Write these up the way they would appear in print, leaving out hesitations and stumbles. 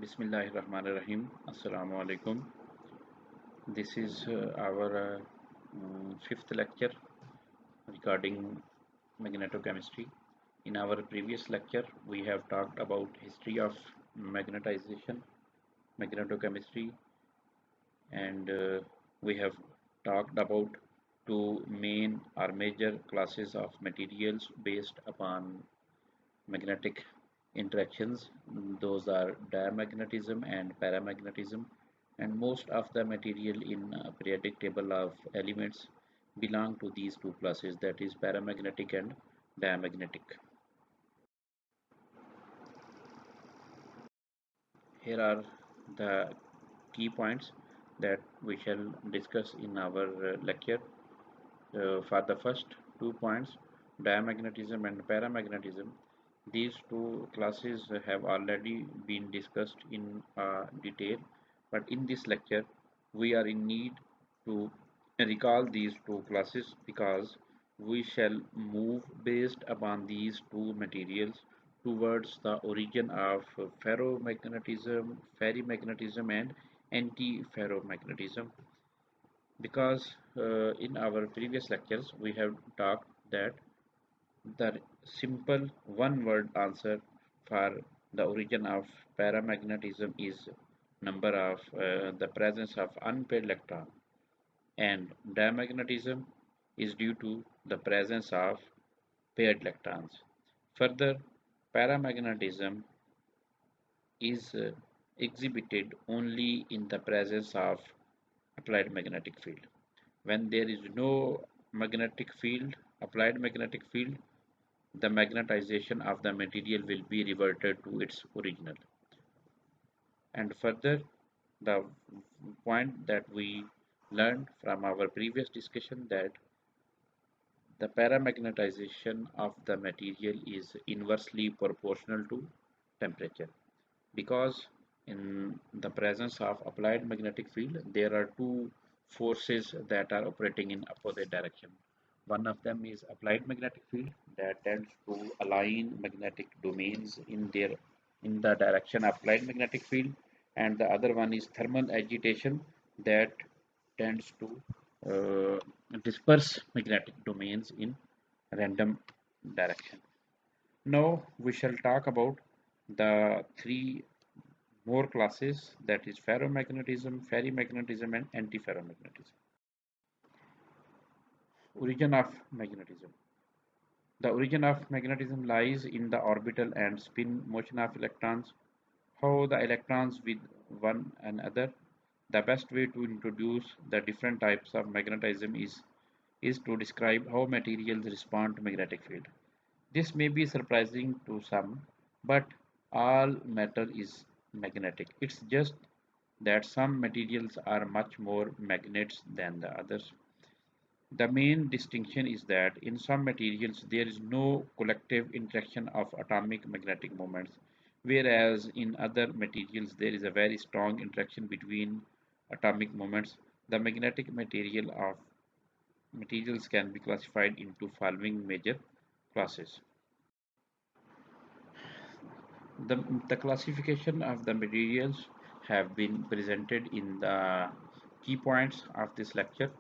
Bismillahirrahmanirrahim. Assalamu alaikum. This is our fifth lecture regarding magnetochemistry. In our previous lecture, we have talked about history of magnetization, magnetochemistry, and we have talked about two main or major classes of materials based upon magnetic interactions. Those are diamagnetism and paramagnetism, and most of the material in a periodic table of elements belong to these two classes, that is paramagnetic and diamagnetic. Here are the key points that we shall discuss in our lecture. For the first 2 points, diamagnetism and paramagnetism, these two classes have already been discussed in detail, but in this lecture we are in need to recall these two classes because we shall move based upon these two materials towards the origin of ferromagnetism, ferrimagnetism, and antiferromagnetism, because in our previous lectures we have talked that the simple one word answer for the origin of paramagnetism is number of the presence of unpaired electron, and diamagnetism is due to the presence of paired electrons. Further, paramagnetism is exhibited only in the presence of applied magnetic field. When there is no magnetic field, applied magnetic field, the magnetization of the material will be reverted to its original. And further, the point that we learned from our previous discussion, that the paramagnetization of the material is inversely proportional to temperature, because in the presence of applied magnetic field there are two forces that are operating in opposite direction. One of them is applied magnetic field that tends to align magnetic domains in the direction of applied magnetic field, and the other one is thermal agitation that tends to disperse magnetic domains in random direction. Now we shall talk about the three more classes, that is ferromagnetism, ferrimagnetism, and antiferromagnetism. Origin of magnetism. The origin of magnetism lies in the orbital and spin motion of electrons. How the electrons with one another. The best way to introduce the different types of magnetism is to describe how materials respond to magnetic field. This may be surprising to some, but all matter is magnetic. It's just that some materials are much more magnets than the others. The main distinction is that in some materials there is no collective interaction of atomic magnetic moments, whereas in other materials there is a very strong interaction between atomic moments. The magnetic material of materials can be classified into following major classes. The classification of the materials have been presented in the key points of this lecture.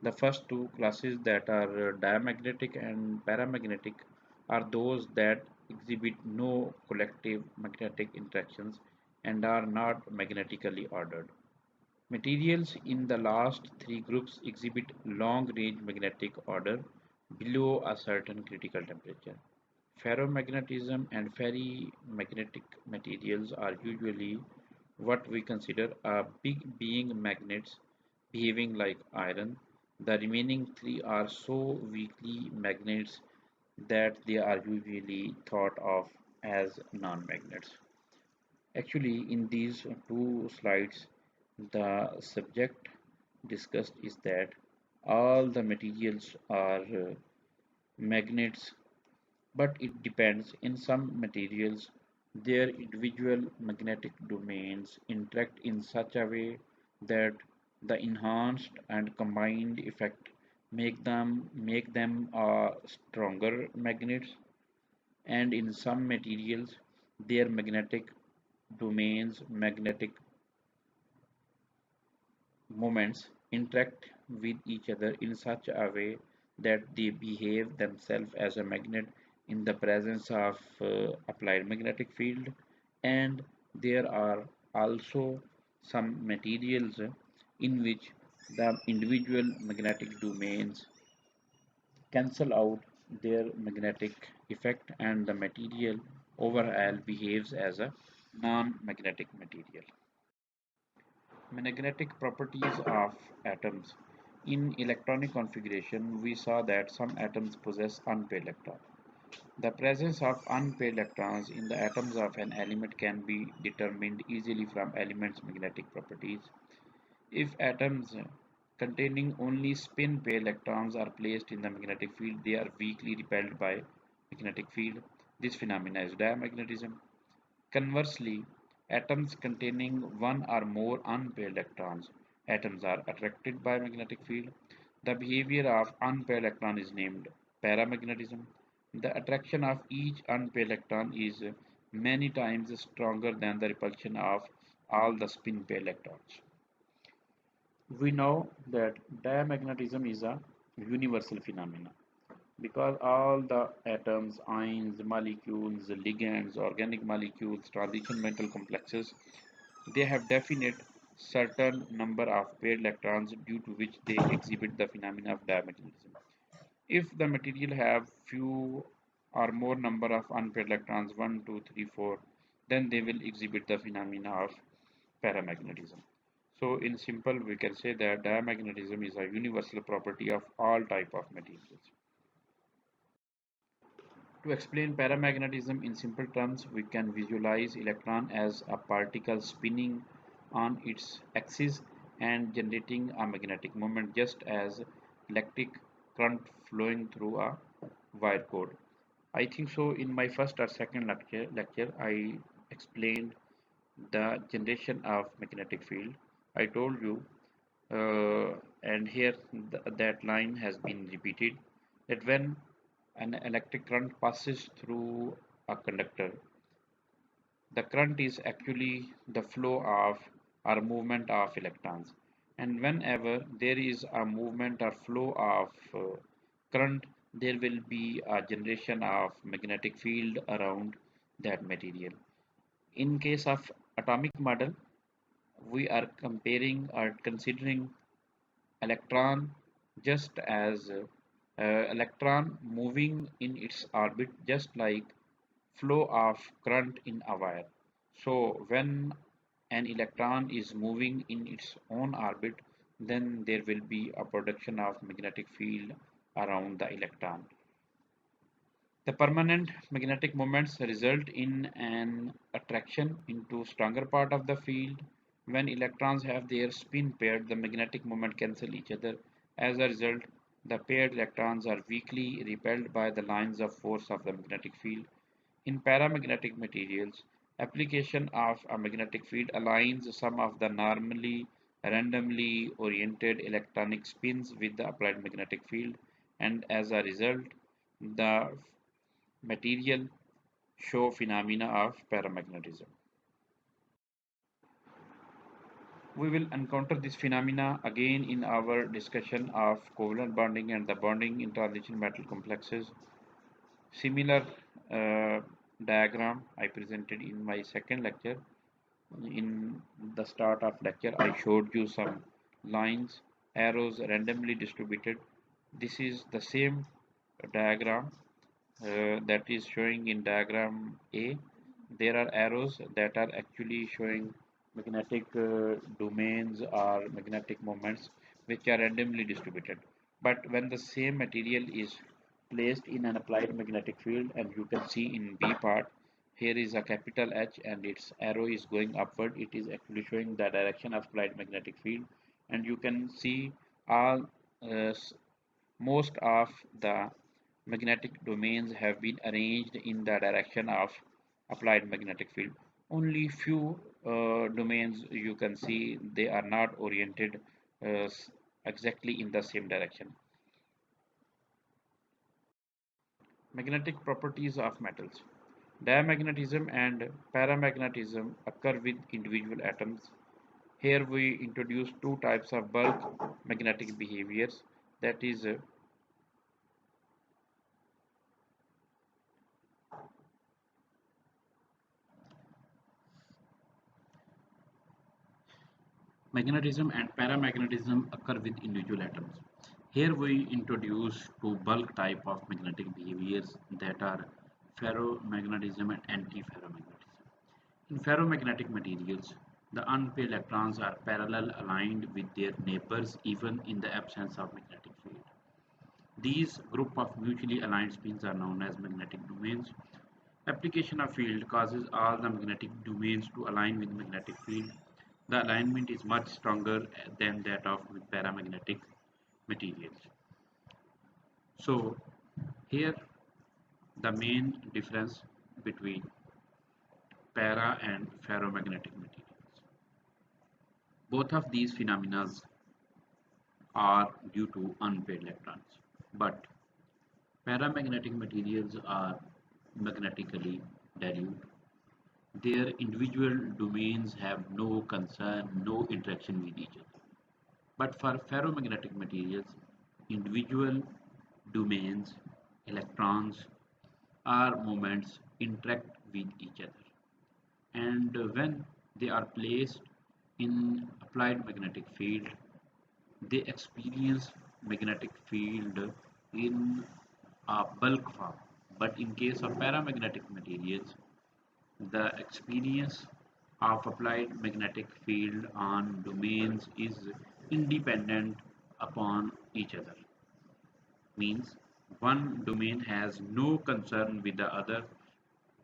The first two classes, that are diamagnetic and paramagnetic, are those that exhibit no collective magnetic interactions and are not magnetically ordered. Materials in the last three groups exhibit long-range magnetic order below a certain critical temperature. Ferromagnetism and ferrimagnetic materials are usually what we consider a big being magnets behaving like iron. The remaining three are so weakly magnets that they are usually thought of as non-magnets. Actually, in these two slides, the subject discussed is that all the materials are magnets, but it depends. In some materials, their individual magnetic domains interact in such a way that the enhanced and combined effect make them stronger magnets, and in some materials their magnetic domains magnetic moments interact with each other in such a way that they behave themselves as a magnet in the presence of applied magnetic field, and there are also some materials in which the individual magnetic domains cancel out their magnetic effect and the material overall behaves as a non-magnetic material. Magnetic properties of atoms. In electronic configuration, we saw that some atoms possess unpaired electrons. The presence of unpaired electrons in the atoms of an element can be determined easily from elements' magnetic properties. If atoms containing only spin pair electrons are placed in the magnetic field, they are weakly repelled by magnetic field. This phenomenon is diamagnetism. Conversely, atoms containing one or more unpaired electrons, atoms are attracted by magnetic field. The behavior of unpaired electron is named paramagnetism. The attraction of each unpaired electron is many times stronger than the repulsion of all the spin pair electrons. We know that diamagnetism is a universal phenomenon because all the atoms, ions, molecules, ligands, organic molecules, transition metal complexes, they have definite certain number of paired electrons due to which they exhibit the phenomena of diamagnetism. If the material have few or more number of unpaired electrons, 1, 2, 3, 4, then they will exhibit the phenomena of paramagnetism. So in simple, we can say that diamagnetism is a universal property of all type of materials. To explain paramagnetism in simple terms, we can visualize electron as a particle spinning on its axis and generating a magnetic moment just as electric current flowing through a wire cord. I think so in my first or second lecture I explained the generation of magnetic field. I told you and here that line has been repeated that when an electric current passes through a conductor, the current is actually the flow of or movement of electrons, and whenever there is a movement or flow of current, there will be a generation of magnetic field around that material. In case of atomic model, we are comparing or considering electron just as electron moving in its orbit just like flow of current in a wire. So when an electron is moving in its own orbit, then there will be a production of magnetic field around the electron. The permanent magnetic moments result in an attraction into stronger part of the field. When electrons have their spin paired, the magnetic moment cancel each other. As a result, the paired electrons are weakly repelled by the lines of force of the magnetic field. In paramagnetic materials, application of a magnetic field aligns some of the normally randomly oriented electronic spins with the applied magnetic field, and as a result, the material show phenomena of paramagnetism. We will encounter this phenomena again in our discussion of covalent bonding and the bonding in transition metal complexes. Similar uh, diagram I presented in my second lecture. In the start of lecture, I showed you some lines, arrows randomly distributed. This is the same diagram that is showing in diagram A. There are arrows that are actually showing magnetic domains or magnetic moments which are randomly distributed. But when the same material is placed in an applied magnetic field, and you can see in B part, here is a capital H and its arrow is going upward. It is actually showing the direction of applied magnetic field, and you can see all uh, most of the magnetic domains have been arranged in the direction of applied magnetic field. Only few domains you can see they are not oriented exactly in the same direction. Magnetic properties of metals. Diamagnetism and paramagnetism occur with individual atoms. Here we introduce two types of bulk magnetic behaviors, that is magnetism and paramagnetism occur with individual atoms. Here we introduce two bulk type of magnetic behaviors, that are ferromagnetism and anti-ferromagnetism. In ferromagnetic materials, the unpaired electrons are parallel aligned with their neighbors even in the absence of magnetic field. These group of mutually aligned spins are known as magnetic domains. Application of field causes all the magnetic domains to align with magnetic field. The alignment is much stronger than that of paramagnetic materials. So here the main difference between para and ferromagnetic materials. Both of these phenomena are due to unpaired electrons, but paramagnetic materials are magnetically dilute. Their individual domains have no concern, no interaction with each other. But for ferromagnetic materials, individual domains, electrons, or moments interact with each other. And when they are placed in applied magnetic field, they experience magnetic field in a bulk form. But in case of paramagnetic materials, the experience of applied magnetic field on domains is independent upon each other. Means one domain has no concern with the other.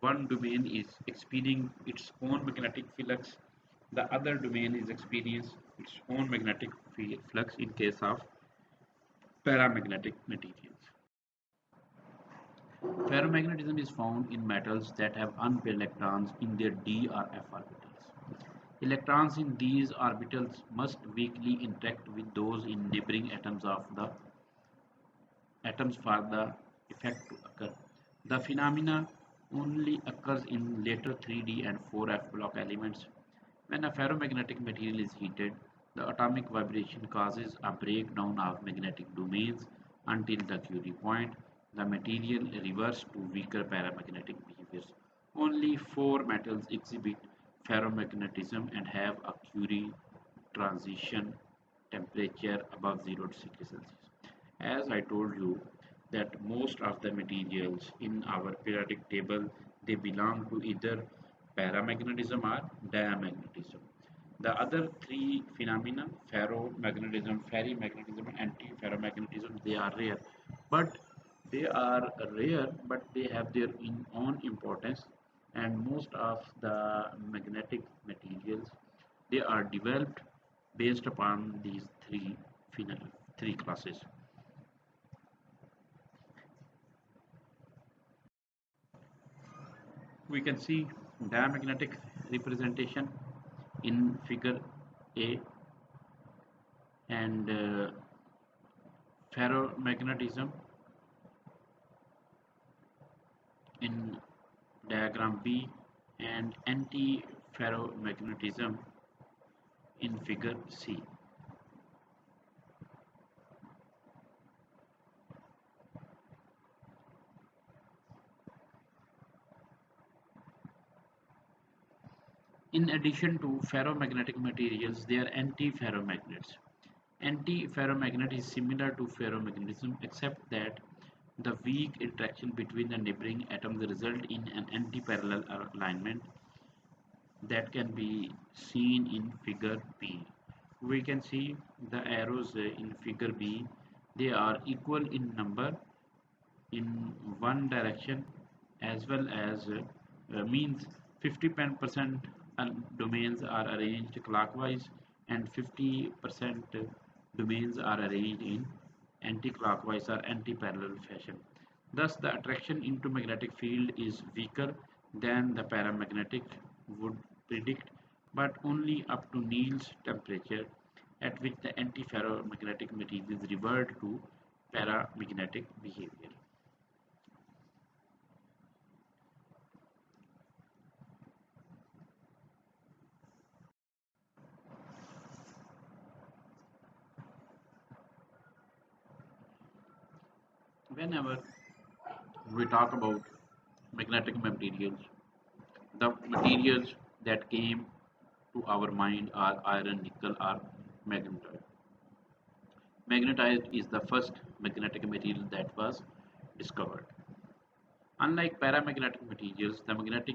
One domain is experiencing its own magnetic flux. The other domain is experiencing its own magnetic flux in case of paramagnetic materials. Ferromagnetism is found in metals that have unpaired electrons in their d or f orbitals. Electrons in these orbitals must weakly interact with those in neighboring atoms for the effect to occur. The phenomena only occurs in later 3d and 4f block elements. When a ferromagnetic material is heated, the atomic vibration causes a breakdown of magnetic domains until the Curie point. The material reverts to weaker paramagnetic behaviors. Only four metals exhibit ferromagnetism and have a Curie transition temperature above 0 degrees Celsius. As I told you that most of the materials in our periodic table, they belong to either paramagnetism or diamagnetism. The other three phenomena, ferromagnetism, ferrimagnetism, and anti-ferromagnetism, they are rare. But they are rare, but they have their own importance. And most of the magnetic materials, they are developed based upon these three classes. We can see diamagnetic representation in figure A, and ferromagnetism in diagram B, and anti-ferromagnetism in figure C. In addition to ferromagnetic materials, they are anti-ferromagnets. Anti-ferromagnet is similar to ferromagnetism except that the weak interaction between the neighboring atoms result in an anti-parallel alignment that can be seen in figure B. We can see the arrows in figure B. They are equal in number in one direction, as well as means 50% domains are arranged clockwise and 50% domains are arranged in anti-clockwise or anti-parallel fashion. Thus, the attraction into magnetic field is weaker than the paramagnetic would predict, but only up to Neal's temperature, at which the antiferromagnetic materials revert to paramagnetic behavior. Whenever we talk about magnetic materials, the materials that came to our mind are iron, nickel, or magnetite. Magnetite is the first magnetic material that was discovered. Unlike paramagnetic materials, the magnetic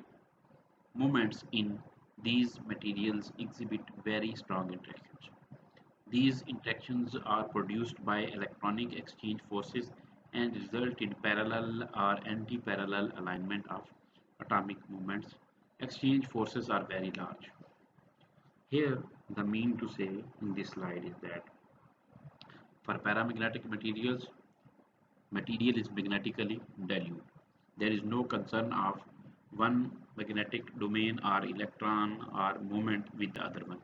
moments in these materials exhibit very strong interactions. These interactions are produced by electronic exchange forces and result in parallel or anti-parallel alignment of atomic moments. Exchange forces are very large. Here, the mean to say in this slide is that for paramagnetic materials, material is magnetically dilute. There is no concern of one magnetic domain or electron or moment with the other one.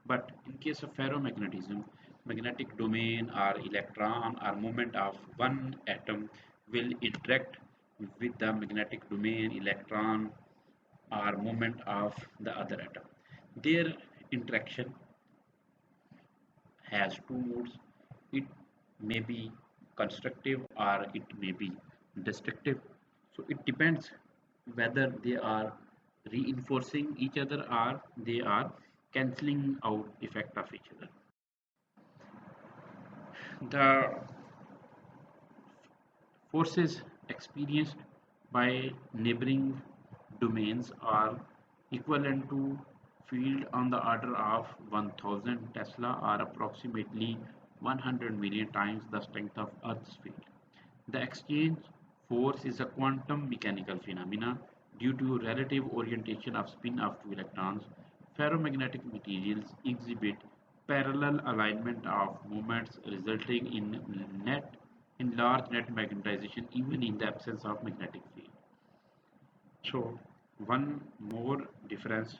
But in case of ferromagnetism, magnetic domain or electron or moment of one atom will interact with the magnetic domain, electron or moment of the other atom. Their interaction has two modes. It may be constructive or it may be destructive. So it depends whether they are reinforcing each other or they are cancelling out effect of each other. The forces experienced by neighboring domains are equivalent to field on the order of 1000 Tesla or approximately 100 million times the strength of Earth's field. The exchange force is a quantum mechanical phenomena due to relative orientation of spin of two electrons. Ferromagnetic materials exhibit parallel alignment of moments resulting in large net magnetization even in the absence of magnetic field. So one more difference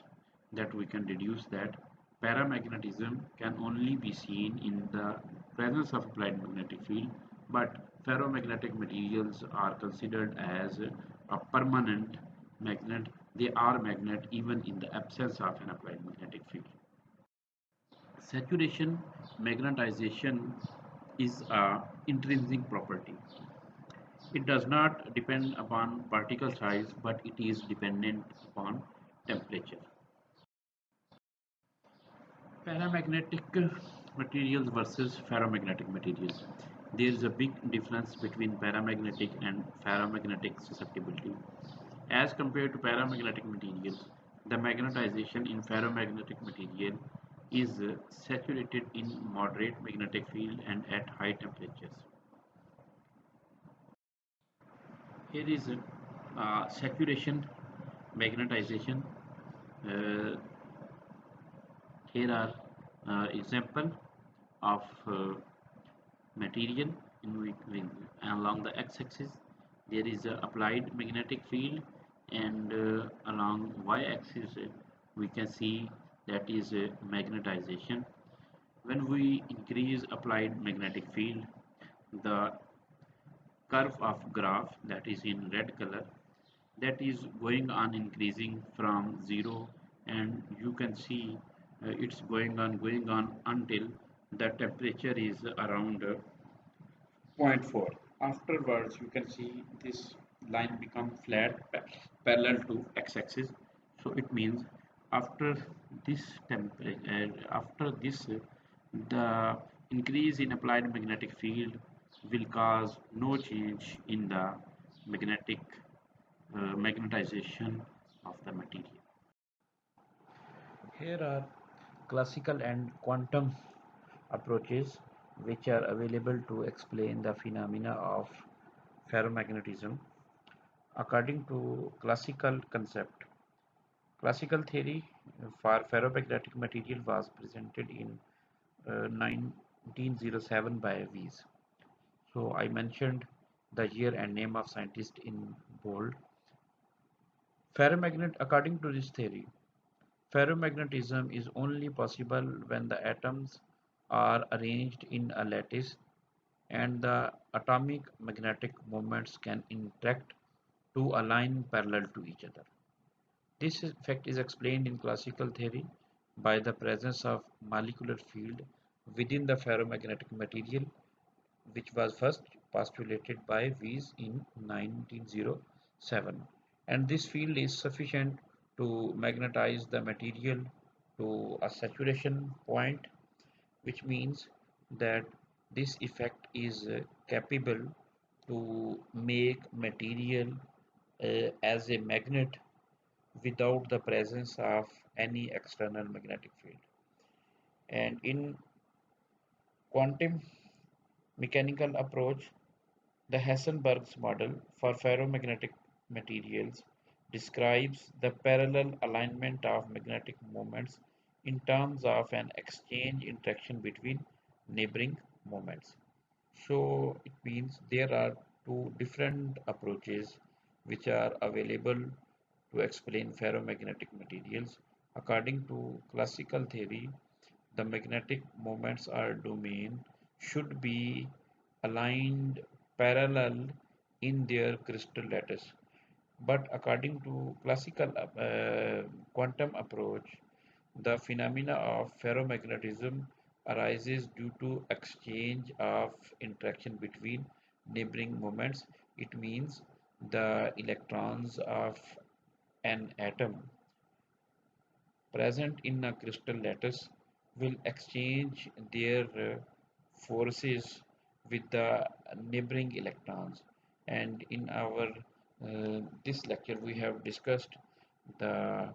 that we can deduce that paramagnetism can only be seen in the presence of applied magnetic field, but ferromagnetic materials are considered as a permanent magnet. They are magnet even in the absence of an applied magnetic field. Saturation magnetization is a intrinsic property. It does not depend upon particle size, but it is dependent upon temperature. Paramagnetic materials versus ferromagnetic materials. There is a big difference between paramagnetic and ferromagnetic susceptibility. As compared to paramagnetic materials, the magnetization in ferromagnetic material is saturated in moderate magnetic field and at high temperatures. Here is saturation magnetization. Uh, Here are example of material along the x-axis there is a applied magnetic field and along y-axis we can see that is magnetization. When we increase applied magnetic field, the curve of graph that is in red color that is going on increasing from 0 and you can see it's going on until the temperature is around zero point 0.4. Afterwards you can see this line become flat parallel to x-axis. So it means after this temperature after this the increase in applied magnetic field will cause no change in the magnetic magnetization of the material. Here are classical and quantum approaches which are available to explain the phenomena of ferromagnetism. According to classical concept, classical theory for ferromagnetic material was presented in 1907 by Weiss. So I mentioned the year and name of scientist in bold. According to this theory, ferromagnetism is only possible when the atoms are arranged in a lattice and the atomic magnetic moments can interact to align parallel to each other. This fact is explained in classical theory by the presence of molecular field within the ferromagnetic material, which was first postulated by Weiss in 1907, and this field is sufficient to magnetize the material to a saturation point, which means that this effect is capable to make material as a magnet without the presence of any external magnetic field. And in quantum mechanical approach, the Heisenberg's model for ferromagnetic materials describes the parallel alignment of magnetic moments in terms of an exchange interaction between neighboring moments. So it means there are two different approaches which are available to explain ferromagnetic materials. According to classical theory, the magnetic moments or domain should be aligned parallel in their crystal lattice. But according to classical quantum approach, the phenomena of ferromagnetism arises due to exchange of interaction between neighboring moments. It means the electrons of an atom present in a crystal lattice will exchange their forces with the neighboring electrons. And in our this lecture we have discussed the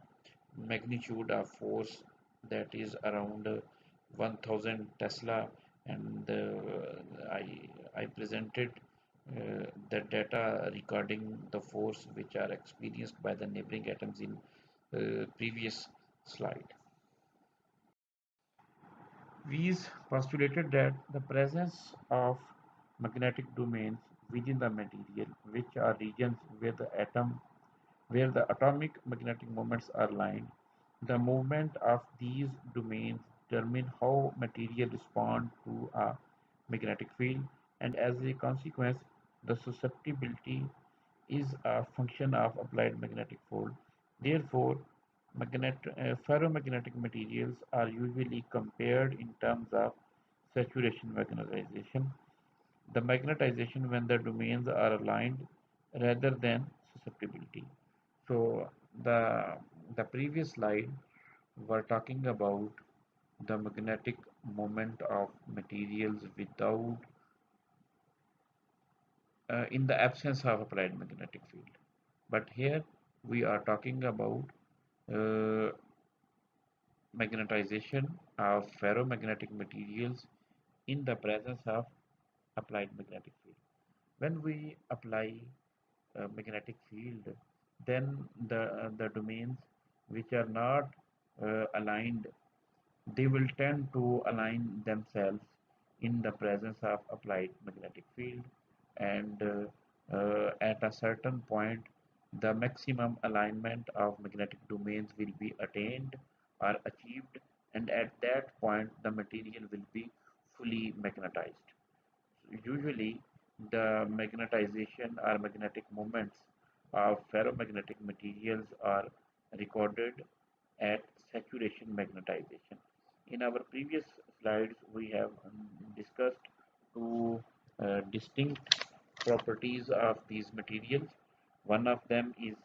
magnitude of force that is around 1000 Tesla, and I presented the data regarding the force which are experienced by the neighboring atoms in previous slide. Weiss postulated that the presence of magnetic domains within the material, which are regions where the atomic magnetic moments are aligned, the movement of these domains determine how material respond to a magnetic field, and as a consequence, the susceptibility is a function of applied magnetic field. Therefore, ferromagnetic materials are usually compared in terms of saturation magnetization, the magnetization when the domains are aligned rather than susceptibility. So the previous slide were talking about the magnetic moment of materials without in the absence of applied magnetic field. But here we are talking about uh, magnetization of ferromagnetic materials in the presence of applied magnetic field. When we apply a magnetic field, then the domains which are not aligned, they will tend to align themselves in the presence of applied magnetic field, and at a certain point the maximum alignment of magnetic domains will be attained or achieved, and at that point the material will be fully magnetized. Usually, the magnetization or magnetic moments of ferromagnetic materials are recorded at saturation magnetization. In our previous slides, we have discussed two distinct properties of these materials. One of them is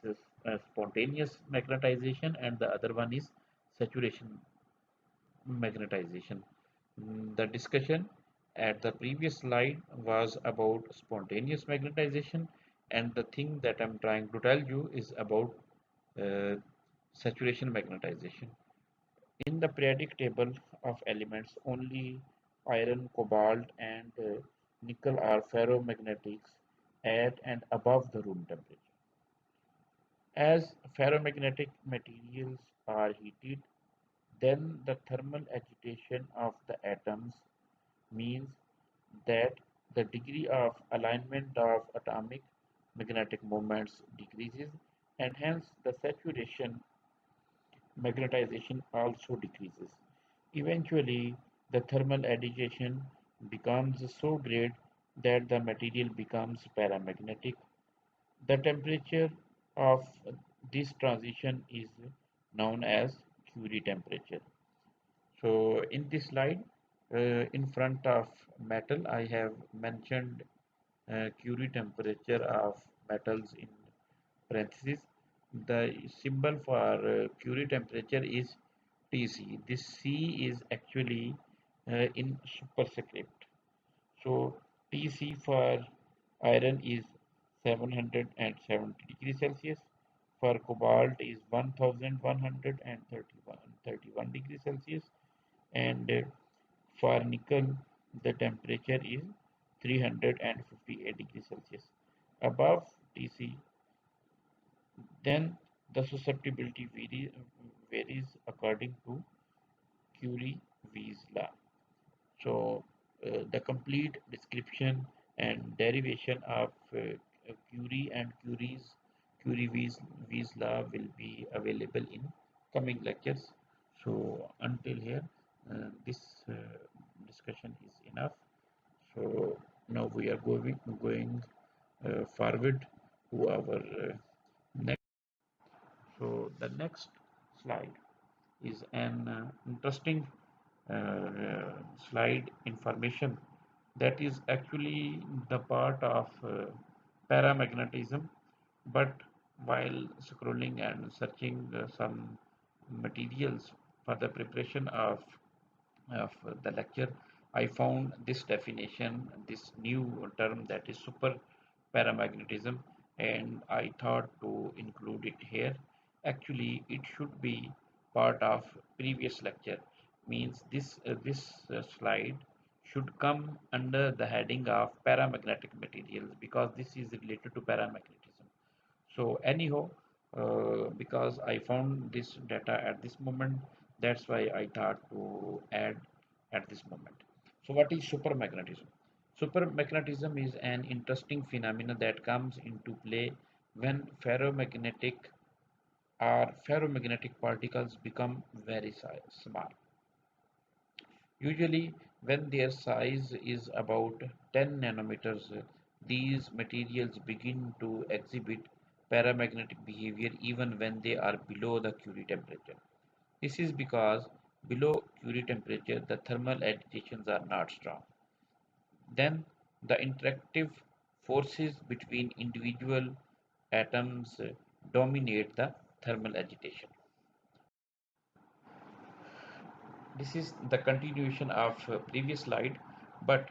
spontaneous magnetization, and the other one is saturation magnetization. The discussion at the previous slide was about spontaneous magnetization, and the thing that I'm trying to tell you is about uh, saturation magnetization. In the periodic table of elements, only iron, cobalt, and nickel are ferromagnetics at and above the room temperature. As ferromagnetic materials are heated, then the thermal agitation of the atoms means that the degree of alignment of atomic magnetic moments decreases, and hence the saturation magnetization also decreases. Eventually, the thermal agitation becomes so great that the material becomes paramagnetic. The temperature of this transition is known as Curie temperature. So in this slide, in front of metal, I have mentioned Curie temperature of metals in parentheses. The symbol for Curie temperature is Tc. This C is actually in superscript. So Tc for iron is 770 degrees Celsius. For cobalt is 1131 degrees Celsius, and for nickel the temperature is 358 degrees Celsius. Above Tc, then the susceptibility varies according to Curie's law. So, the complete description and derivation of Curie's law will be available in coming lectures. So, until here, this discussion is enough. So, now we are going forward to our next. So, the next slide is an interesting slide information that is actually the part of paramagnetism, but while scrolling and searching some materials for the preparation of the lecture, I found this definition, this new term, that is super paramagnetism, and I thought to include it here. Actually, it should be part of previous lecture. Means this slide should come under the heading of paramagnetic materials because this is related to paramagnetism. So anyhow, because I found this data at this moment, that's why I thought to add at this moment. So what is supermagnetism? Supermagnetism is an interesting phenomenon that comes into play when ferromagnetic particles become very small. Usually, when their size is about 10 nanometers, these materials begin to exhibit paramagnetic behavior even when they are below the Curie temperature. This is because below Curie temperature, the thermal agitations are not strong. Then, the interactive forces between individual atoms dominate the thermal agitation. This is the continuation of previous slide, but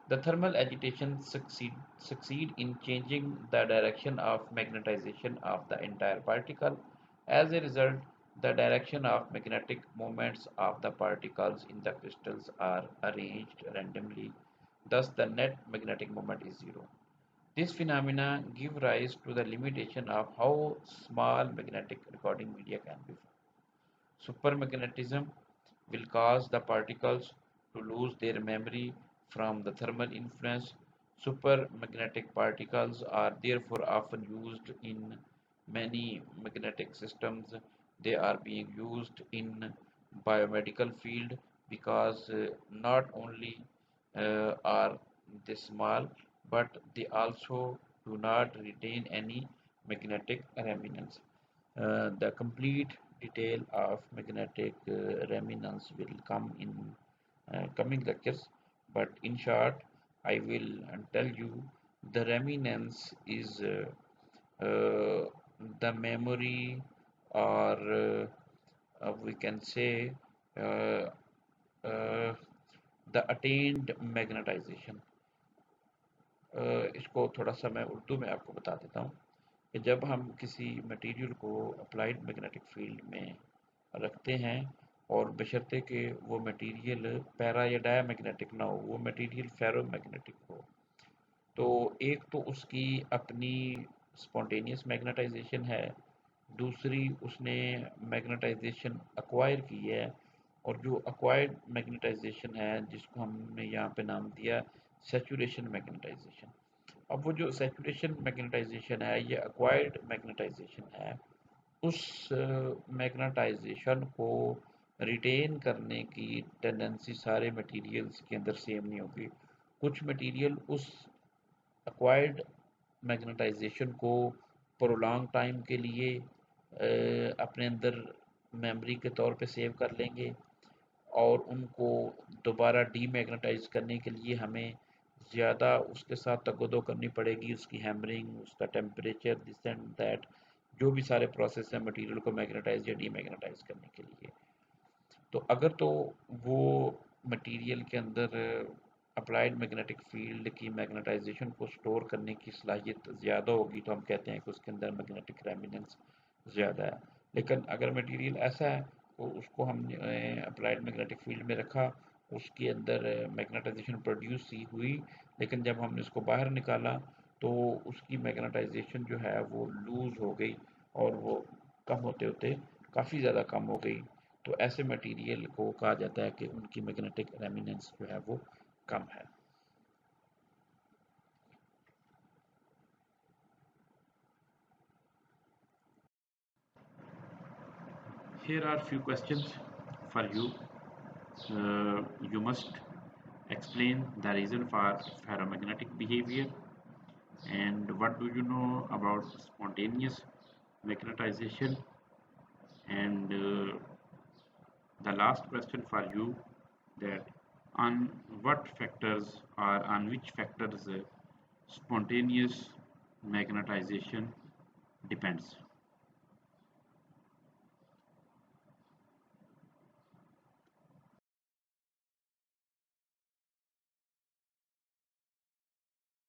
the thermal agitation succeed in changing the direction of magnetization of the entire particle. As a result, the direction of magnetic moments of the particles in the crystals are arranged randomly. Thus, the net magnetic moment is zero. This phenomena give rise to the limitation of how small magnetic recording media can be. Supermagnetism will cause the particles to lose their memory from the thermal influence. Supermagnetic particles are therefore often used in many magnetic systems. They are being used in biomedical field because not only are they small, but they also do not retain any magnetic remnants. The complete detail of magnetic resonance will come in coming lectures, but in short, I will tell you the resonance is the memory, or we can say uh, uh, the attained magnetization. इसको थोड़ा सा मैं उर्दू में आपको बता देता हूँ कि जब हम किसी मटेरियल को अप्लाइड मैग्नेटिक फील्ड में रखते हैं और बशर्ते कि वो मटेरियल पैरा या डायमैग्नेटिक ना हो, वो मटेरियल फेरोमैग्नेटिक हो, तो एक तो उसकी अपनी स्पॉन्टेनियस मैग्नेटाइजेशन है, दूसरी उसने मैग्नेटाइजेशन एक्वायर की है, और जो एक्वायर्ड मैग्नेटाइजेशन है जिसको हमने यहाँ पे नाम दिया सैचुरेशन मैग्नेटाइजेशन। अब वो जो सैचुरेशन मैग्नेटाइजेशन है, ये एक्वायर्ड मैग्नेटाइजेशन है, उस मैग्नेटाइजेशन को रिटेन करने की टेंडेंसी सारे मटेरियल्स के अंदर सेम नहीं होगी। कुछ मटेरियल उस एक्वायर्ड मैग्नेटाइजेशन को प्रोलॉन्ग टाइम के लिए अपने अंदर मेमोरी के तौर पे सेव कर लेंगे, और उनको दोबारा डीमैग्नेटाइज करने के लिए हमें ज़्यादा उसके साथ तगोदो करनी पड़ेगी, उसकी हैमरिंग, उसका टेम्परेचर, दिस एंड दैट, जो भी सारे प्रोसेस हैं मटेरियल को मैग्नेटाइज या डीमैग्नेटाइज करने के लिए। तो अगर तो वो मटेरियल के अंदर अप्लाइड मैग्नेटिक फील्ड की मैग्नेटाइजेशन को स्टोर करने की सलाहियत ज़्यादा होगी तो हम कहते हैं कि उसके अंदर मैग्नेटिक रेमिनेंस ज़्यादा है। लेकिन अगर मटेरियल ऐसा है तो उसको हमने अप्लाइड मैग्नेटिक फील्ड में रखा, उसके अंदर मैग्नेटाइजेशन प्रोड्यूस ही हुई, लेकिन जब हमने उसको बाहर निकाला तो उसकी मैग्नेटाइजेशन जो है वो लूज़ हो गई और वो कम होते होते काफ़ी ज़्यादा कम हो गई। तो ऐसे मटेरियल को कहा जाता है कि उनकी मैग्नेटिक रेमिनेंस जो है वो कम है। Here are few questions for you. You must explain the reason for ferromagnetic behavior and what do you know about spontaneous magnetization, and the last question for you, that on what factors or on which factors spontaneous magnetization depends.